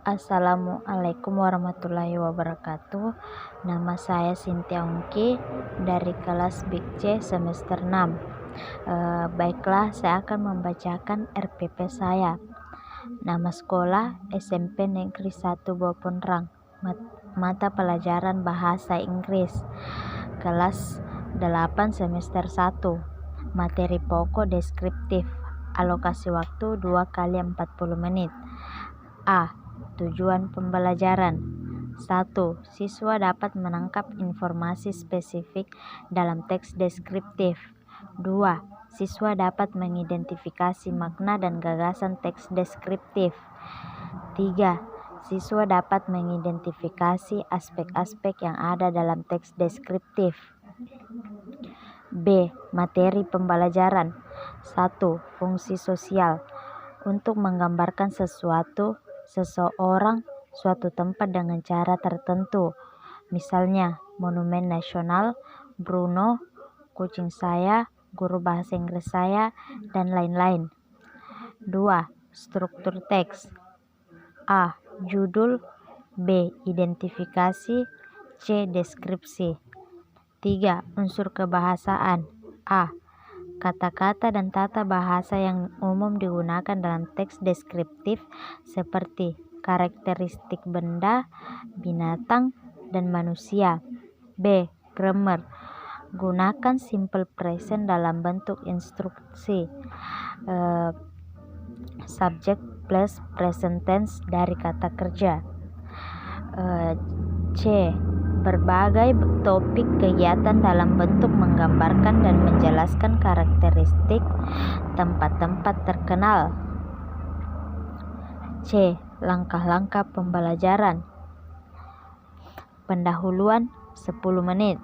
Assalamualaikum warahmatullahi wabarakatuh. Nama saya Cynthia Ungki dari kelas Big C semester 6. Baiklah, saya akan membacakan RPP saya. Nama sekolah SMP Negeri 1 Boponrang. Mata pelajaran Bahasa Inggris. Kelas 8 semester 1. Materi pokok deskriptif. Alokasi waktu 2 kali 40 menit. A. Tujuan pembelajaran. 1. Siswa dapat menangkap informasi spesifik dalam teks deskriptif. 2. Siswa dapat mengidentifikasi makna dan gagasan teks deskriptif. 3. Siswa dapat mengidentifikasi aspek-aspek yang ada dalam teks deskriptif. B. Materi pembelajaran. 1. Fungsi sosial. Untuk menggambarkan sesuatu, seseorang, suatu tempat dengan cara tertentu. Misalnya, Monumen Nasional, Bruno, kucing saya, guru bahasa Inggris saya, dan lain-lain. 2. Struktur teks. A. Judul. B. Identifikasi. C. Deskripsi. 3. Unsur kebahasaan. A. Kata-kata dan tata bahasa yang umum digunakan dalam teks deskriptif seperti karakteristik benda, binatang, dan manusia. B. Grammar. Gunakan simple present dalam bentuk instruksi. Subject plus present tense dari kata kerja. C. Berbagai topik kegiatan dalam bentuk menggambarkan dan menjelaskan karakteristik tempat-tempat terkenal. C. Langkah-langkah pembelajaran. Pendahuluan 10 menit.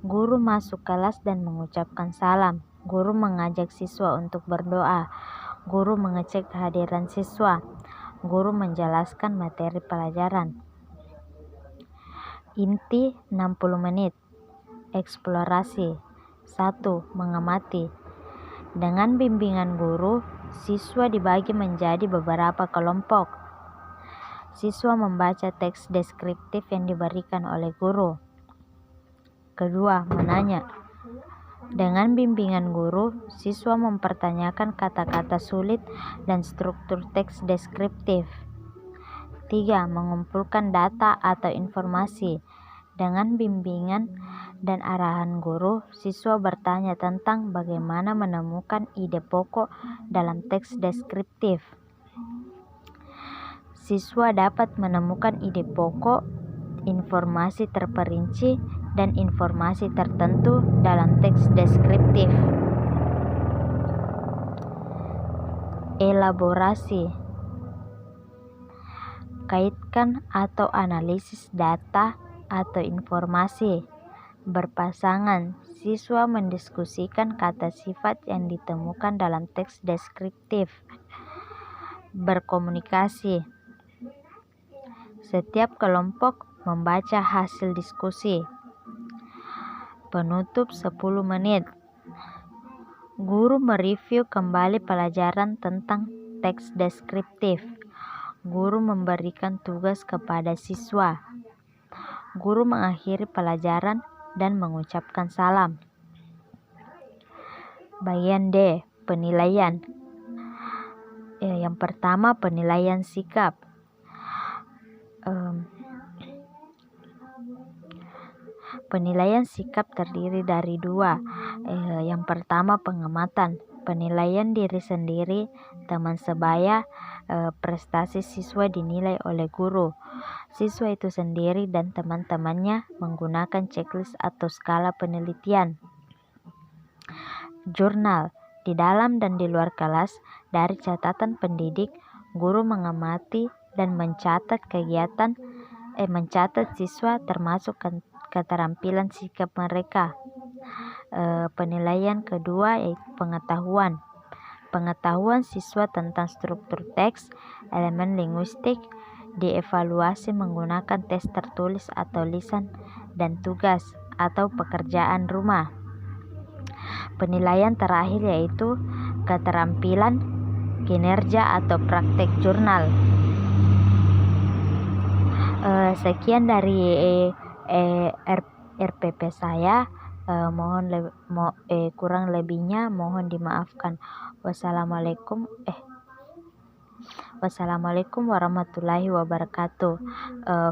Guru masuk kelas dan mengucapkan salam. Guru mengajak siswa untuk berdoa. Guru mengecek kehadiran siswa. Guru menjelaskan materi pelajaran. Inti 60 menit. Eksplorasi. 1. Mengamati. Dengan bimbingan guru, siswa dibagi menjadi beberapa kelompok. Siswa membaca teks deskriptif yang diberikan oleh guru. Kedua, menanya. Dengan bimbingan guru, siswa mempertanyakan kata-kata sulit dan struktur teks deskriptif. 3. Mengumpulkan data atau informasi. Dengan bimbingan dan arahan guru, siswa bertanya tentang bagaimana menemukan ide pokok dalam teks deskriptif. Siswa dapat menemukan ide pokok, informasi terperinci, dan informasi tertentu dalam teks deskriptif. Elaborasi. Kaitkan atau analisis data atau informasi. Berpasangan, siswa mendiskusikan kata sifat yang ditemukan dalam teks deskriptif. Berkomunikasi. Setiap kelompok membaca hasil diskusi. Penutup 10 menit. Guru mereview kembali pelajaran tentang teks deskriptif. Guru memberikan tugas kepada siswa. Guru mengakhiri pelajaran dan mengucapkan salam. Bagian D. Penilaian. Yang pertama, penilaian sikap. Penilaian sikap terdiri dari 2. Yang pertama, pengamatan. Penilaian diri sendiri, teman sebaya, prestasi siswa dinilai oleh guru. Siswa itu sendiri dan teman-temannya menggunakan checklist atau skala penelitian. Jurnal. Di dalam dan di luar kelas, dari catatan pendidik, guru mengamati dan mencatat siswa termasuk keterampilan sikap mereka. Penilaian kedua yaitu pengetahuan. Pengetahuan siswa tentang struktur teks, elemen linguistik, dievaluasi menggunakan tes tertulis atau lisan, dan tugas atau pekerjaan rumah. Penilaian terakhir yaitu keterampilan kinerja atau praktek jurnal. Sekian dari RPP saya. Kurang lebihnya mohon dimaafkan. Wassalamualaikum warahmatullahi wabarakatuh.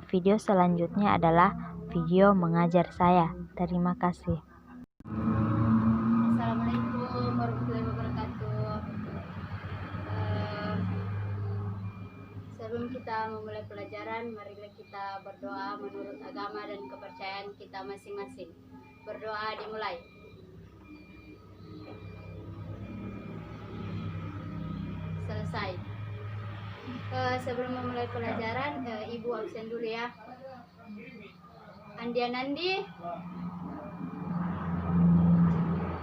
Video selanjutnya adalah video mengajar saya. Terima kasih. Assalamualaikum warahmatullahi wabarakatuh. Sebelum kita memulai pelajaran, marilah kita berdoa menurut agama dan kepercayaan kita masing-masing. Berdoa dimulai. Selesai. Sebelum memulai pelajaran, Ibu absen dulu ya. Andianandi,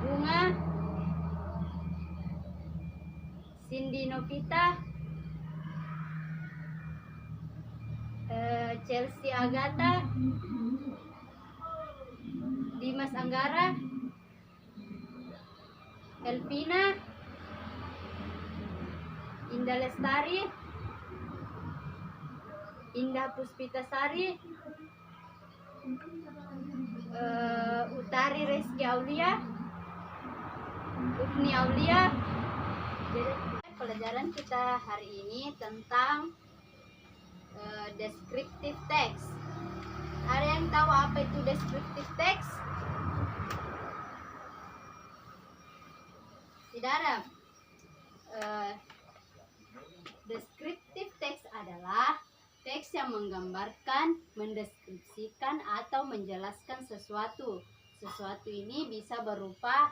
Bunga, Cindy Novita, Chelsea Agatha, Dimas Anggara, Elvina, Indah Lestari, Indah Puspitasari, Utari Reski Aulia, Ufni Aulia. Jadi pelajaran kita hari ini tentang descriptive text. Ada yang tahu apa itu descriptive text? Tidak ada. Descriptive text adalah teks yang menggambarkan, mendeskripsikan atau menjelaskan sesuatu. Sesuatu ini bisa berupa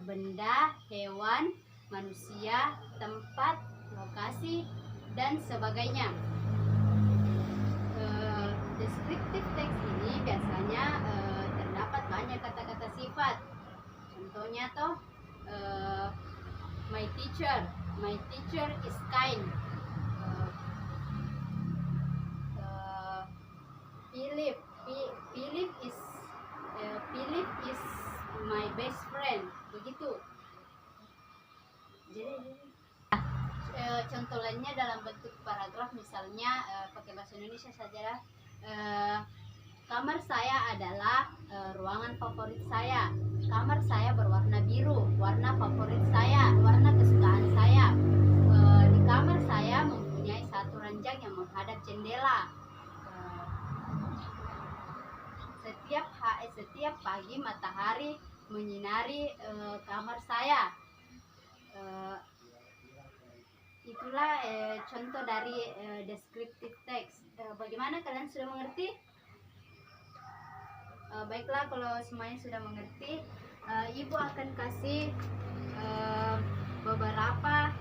benda, hewan, manusia, tempat, lokasi, dan sebagainya. Descriptive text ini biasanya terdapat banyak kata-kata sifat. Contohnya toh, my teacher is kind. Philip is my best friend. Begitu. Jadi contoh lainnya dalam bentuk paragraf, misalnya pakai bahasa Indonesia saja. Kamar saya adalah ruangan favorit saya. Kamar saya berwarna biru, warna favorit saya, warna kesukaan saya. Di kamar saya mempunyai satu ranjang yang menghadap jendela. Setiap pagi matahari menyinari kamar saya. Itulah contoh dari descriptive text. Bagaimana, kalian sudah mengerti? Baiklah, kalau semuanya sudah mengerti, Ibu akan kasih beberapa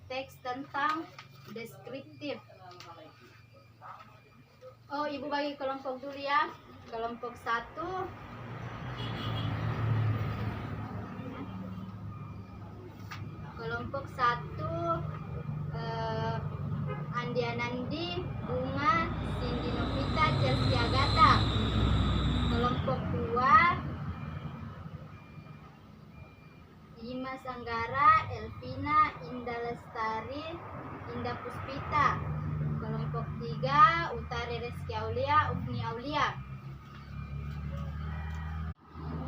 teks tentang deskriptif. Oh, Ibu bagi kelompok dulu ya. Kelompok 1. Kelompok 1, Andianandi, Bunga, Cindy Novita, Chelsea Agatha. Kelompok 2, Dimas Anggara, Elvina, Indah Lestari, Indah Puspita. Kelompok 3, Utari Reski Aulia, Ufni Aulia.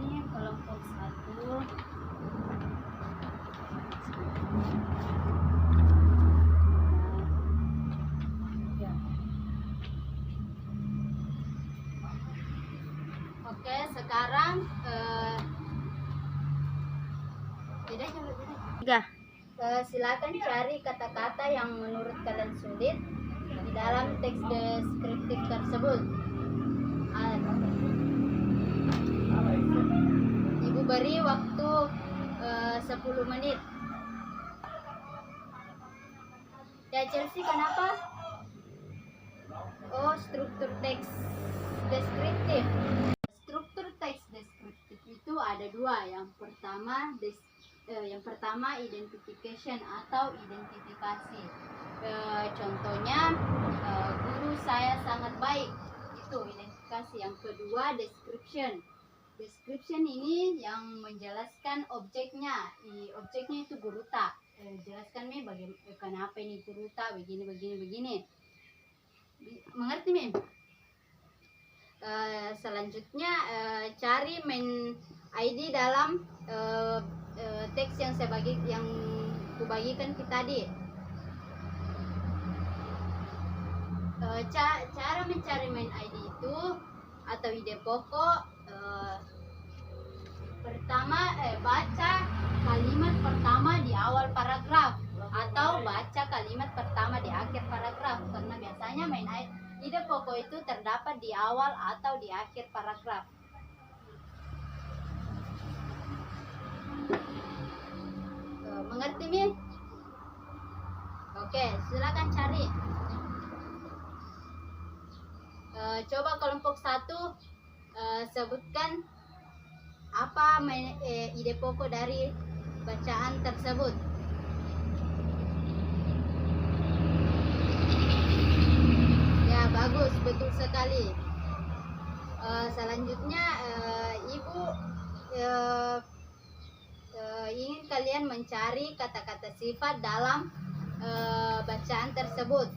Ini kelompok 1. Oke, sekarang silakan cari kata-kata yang menurut kalian sulit di dalam teks deskriptif tersebut. Ibu beri waktu 10 menit. Ya, Chelsea, kenapa? Oh, struktur teks deskriptif. Struktur teks deskriptif itu ada dua. Yang pertama identification atau identifikasi. Contohnya, guru saya sangat baik. Itu identifikasi. Yang kedua description. description ini yang menjelaskan objeknya. Objeknya itu guruta. Jelaskan Mi kenapa ini guruta, begini begini begini. Mengerti Mi? Selanjutnya cari main ID dalam teks yang yang kubagikan tadi. Cara mencari main ID itu atau ide pokok, pertama baca kalimat pertama di awal paragraf atau baca kalimat pertama di akhir paragraf, karena biasanya main ide pokok itu terdapat di awal atau di akhir paragraf. Mengerti Mi? Oke, silakan cari. Coba kelompok 1 sebutkan apa ide pokok dari bacaan tersebut. Ya, bagus, betul sekali. Selanjutnya Ibu ingin kalian mencari kata-kata sifat dalam bacaan tersebut.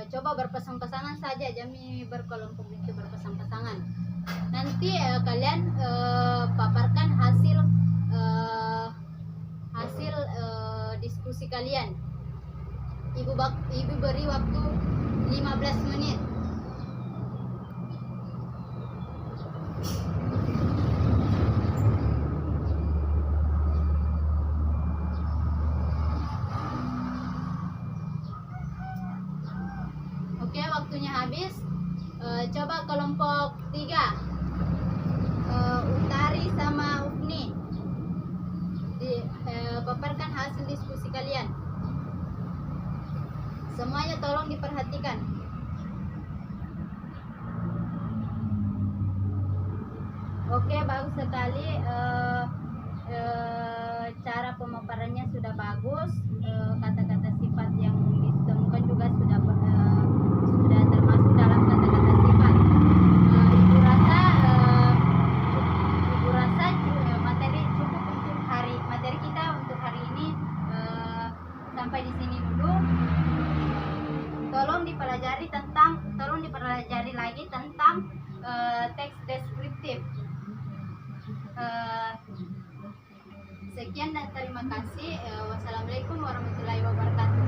Coba berpasang-pasangan saja, Jami berkelompok itu berpasang-pasangan. Nanti kalian paparkan hasil diskusi kalian. Ibu beri waktu 15 menit. Oke, waktunya habis. Coba kelompok 3, Utari sama Ufni, paparkan hasil diskusi kalian. Semuanya tolong diperhatikan. Oke, bagus sekali. Cara pemaparannya sudah bagus. Kata-kata sifat yang ditemukan juga sudah termasuk dalam kata-kata sifat. Ibu rasa materi cukup untuk materi kita untuk hari ini sampai di sini dulu. Tolong dipelajari lagi tentang teks deskriptif. Sekian dan terima kasih. Wassalamualaikum warahmatullahi wabarakatuh.